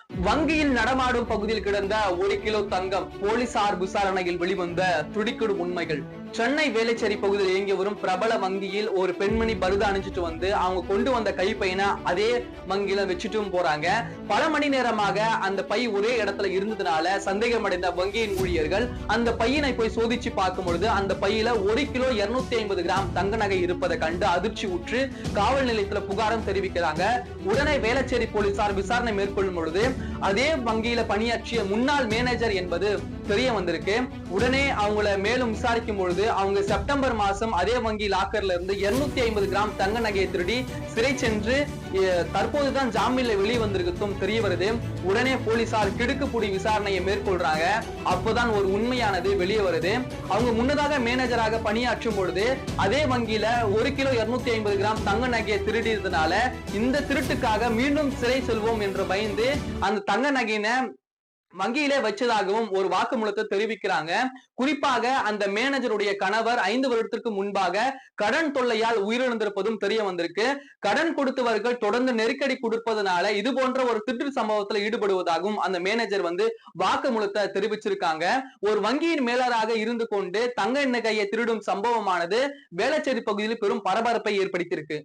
வங்கியில் நடமாடும் பகுதியில் கிடந்த 1 கிலோ தங்கம் போலீசார் விசாரணையில் வெளிவந்த துடிக்கிடும் உண்மைகள். சென்னை வேளச்சேரி பகுதியில் இயங்கி வரும் பிரபல வங்கியில் ஒரு பெண்மணி பருதா அணிஞ்சிட்டு வந்து அவங்க கொண்டு வந்த கைப்பையனை அதே வங்கியில வச்சுட்டும் போறாங்க. பல மணி நேரமாக அந்த பை ஒரே இடத்துல இருந்ததுனால சந்தேகமடைந்த வங்கியின் ஊழியர்கள் அந்த பையனை போய் சோதிச்சு பார்க்கும் பொழுது அந்த பையில 1 கிலோ 250 கிராம் தங்க நகை இருப்பதை கண்டு அதிர்ச்சி உற்று காவல் நிலையத்துல புகாரம் தெரிவிக்கிறாங்க. உடனே வேளச்சேரி போலீசார் விசாரணை மேற்கொள்ளும் பொழுது அதே வங்கியில பணியாற்றிய முன்னாள் மேனேஜர் என்பது தெரிய வந்திருக்கு. உடனே அவங்கள மேலும் விசாரிக்கும் பொழுது அவங்க செப்டம்பர் மாசம் அதே வங்கி லாக்கர்ல இருந்து 250 கிராம் தங்க நகையை திருடி சிறை சென்று தற்போதுதான் ஜாமீன்ல வெளியே வந்திருக்கும் தெரிய வருது. உடனே போலீசார் கிடுக்குப்புடி விசாரணையை மேற்கொள்றாங்க. அப்போதான் ஒரு உண்மையானது வெளியே வருது. அவங்க முன்னதாக மேனேஜராக பணியாற்றும் பொழுது அதே வங்கியில 1 கிலோ 250 கிராம் தங்க நகையை திருடியதுனால இந்த திருட்டுக்காக மீண்டும் சிறை செல்வோம் என்று பயந்து அந்த தங்க நகையினை வங்கியிலே வச்சதாகவும் ஒரு வாக்குமூலத்தை தெரிவிக்கிறாங்க. குறிப்பாக அந்த மேனேஜருடைய கணவர் 5 வருடத்திற்கு முன்பாக கடன் தொல்லையால் உயிரிழந்திருப்பதும் தெரிய வந்திருக்கு. கடன் கொடுத்தவர்கள் தொடர்ந்து நெருக்கடி கொடுப்பதனால இது போன்ற ஒரு திருட்டு சம்பவத்தில் ஈடுபடுவதாகவும் அந்த மேனேஜர் வாக்குமூலத்தை தெரிவிச்சிருக்காங்க. ஒரு வங்கியின் மேலராக இருந்து கொண்டு தங்க நகையை திருடும் சம்பவமானது வேளச்சேரி பகுதியில் பெரும் பரபரப்பை ஏற்படுத்தியிருக்கு.